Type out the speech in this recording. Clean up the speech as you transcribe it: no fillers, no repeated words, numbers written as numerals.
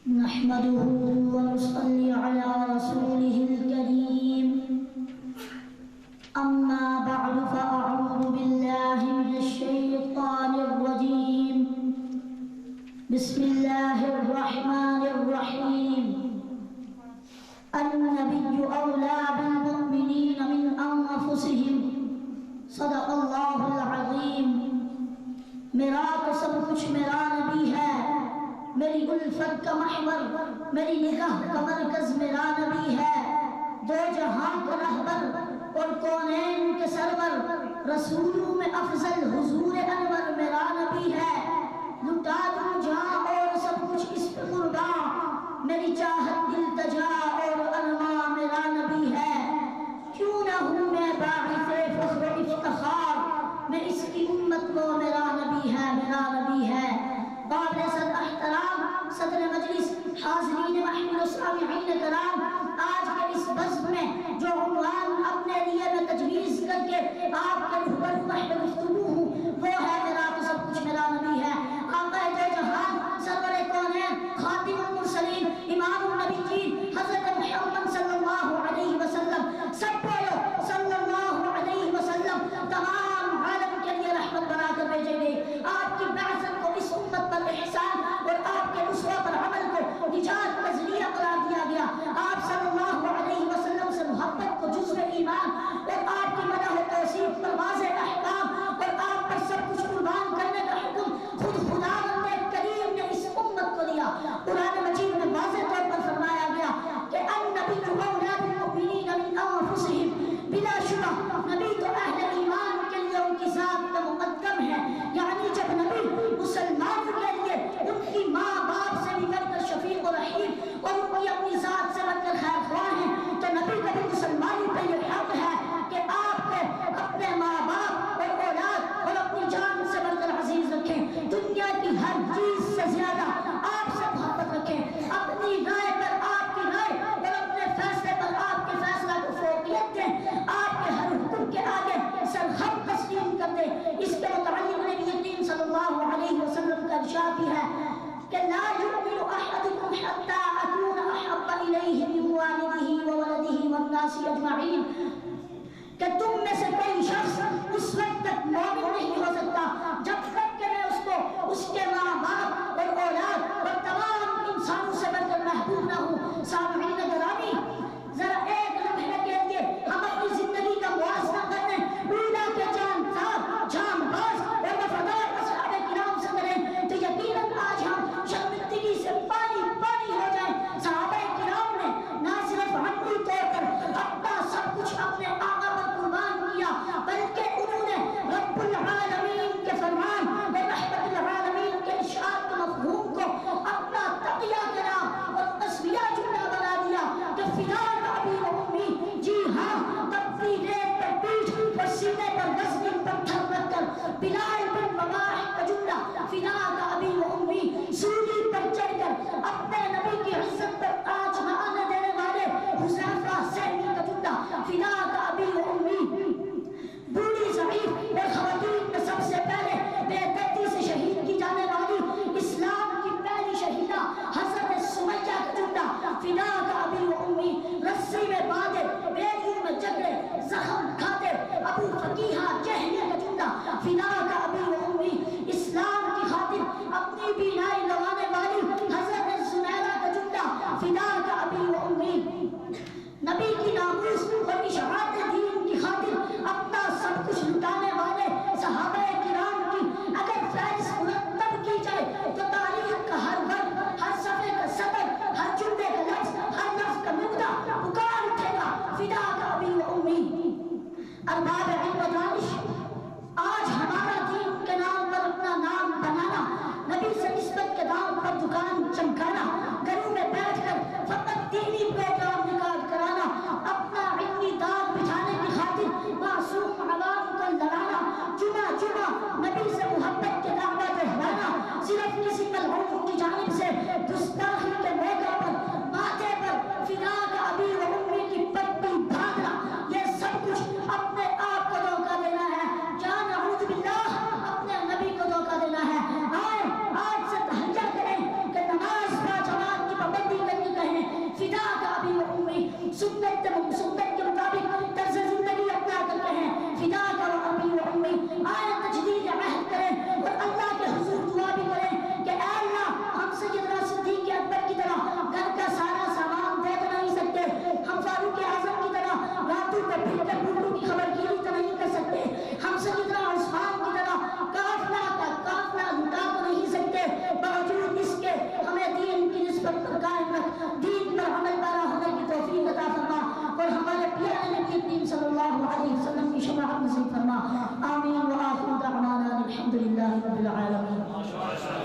نحمده ونصلي على رسوله الكريم أما بعد فأعوذ بالله من الشيطان الرجيم بسم الله الرحمن الرحيم النبي أولى بالمؤمنين من أنفسهم صدق الله العظيم میرا تو سب کچھ میرا نبی ہے، میری الفت کا محور، میری نگاہ کا مرکز میرا نبی ہے، دو جہاں کا رہبر اور کونین کے سرور، رسولوں میں افضل حضور انور میرا نبی ہے، لٹا دوں جہاں اور سب کچھ اس پہ قربان، میری چاہت التجا اور ارمان میرا نبی ہے، کیوں نہ ہوں میں باعث فخر و افتخار، میں اس کی امت کو میرا نبی ہے، میرا نبی ہے۔ قابل صد احترام صدر مجلس، حاضرین محمود و سامعین کرام، آج کے اس بزم میں جو عنوان اپنے لیے میں تجویز کر کے آپ کے روبرو محمد گفتگو ہوں وہ ہے میرا تو سب کچھ میرا نبی ہے۔ آقا دو جہان، سرور کونین، خاتم المرسلین، امام النبیین، حضرت محمد صلی اللہ علیہ وسلم، سب بولو صلی اللہ علیہ وسلم، تمام عالم کے لیے رحمت بنا کر بھیجے گئے۔ آپ کی بعثت کو اس امت پر احسان اور آپ کے اسوہ پر عمل کو نجات کا ذریعہ قرار دیا گیا۔ آپ صلی اللہ علیہ وسلم سے محبت کو جزو ایمان اور آپ کی مدح و توصیف پر واضح احکام اور آپ پر سب کچھ قربان کرنے کا حکم خود خداوند کریم نے اس امت کو دیا۔ قرآن مجید میں واضح طور پر فرمایا گیا کہ النبی اولی بالمؤمنین من انفسہم، بلا شبہ نبی تو اہل ایمان کے لیے ان کی ذات کا مقدم ہے، یعنی جب نبی مسلمان کے لیے ان کی ماں باپ سے بھی بڑھ کر شفیق و رحیم اور ان کی اپنی ذات سے بڑھ کر خیر خواہ ہیں، تو نبی کا بھی مسلمانوں پہ یہ حق ہے کہ آپ اپنے ماں باپ اور اولاد اور اپنی جان سے بڑھ کر عزیز رکھیں، دنیا کی ہر چیز سے زیادہ آپ سے محبت رکھیں، اپنی رائے پر آپ کی رائے اور اپنے فیصلے پر آپ کے فیصلہ کو فوقیت دیں، آپ کے ہر حکم کے آگے سرخم تسلیم کر دیں۔ اس کے متعلق نبی کریم صلی اللہ علیہ وسلم کا ارشاد بھی ہے کہ لا یؤمن احدکم حتی اکون احب الیہ من والدہ وولدہ والناس اجمعین، کہ تم میں سے کوئی شخص اس وقت تک مومن نہیں ہو سکتا جب تک کہ میں اس کو اس کے ماں باپ اور اولاد اور تمام انسانوں سے بڑھ کر محبوب نہ ہوں۔ سامعین گرامی، ذرا ایک لمحے کے لیے ہم اپنی زندگی کا موازنہ کر لیں، اولیاء کے جانساز، جانباز اور وفادار اصحاب کرام سے کریں تو یقیناً آج ہم شرمندگی سے پانی پانی ہو جائیں۔ صحابہ کرام نے نہ صرف عملی طور پر اپنا سب کچھ اپنے آقا پر قربان کیا، بلکہ انہوں نے رب العالمین کے فرمان اور رحمت العالمین کے ارشاد کے مفہوم کو اپنا تقیہ کلام اور تسبیہ جملہ بنا دیا کہ فداک ابی و امی، جی ہاں تپتی ریت پر پیٹھ اور سینے پر وزن پتھر رکھ کر بلال بن رباح کا جملہ فداک ابی و امی، سولی پر چڑھ کر اپنے نبی کی عزت پر آج نہ آنے دینے والے حذیفہ سہمی کا جملہ فداک ابی و امی، بوڑھی ضعیف اور خواتین میں سب سے پہلے بے دردی سے شہید کی جانے والی اسلام کی پہلی شہیدہ حضرت سمیہ کا جملہ فداک ابی و امی، رسی میں باندھے بیڑیوں میں جگڑے زخم کھاتے ابو فقیہہ جہنی کا جملہ فداک ابی و امی، اسلام کی خاطر اپنی بینائی لوانے والی حضرت زنیرہ کا جملہ فداک ابی و امی، نبی کی ناموس اور اشاعت دین کی خاطر اپنا سب کچھ لٹانے والے صحابہ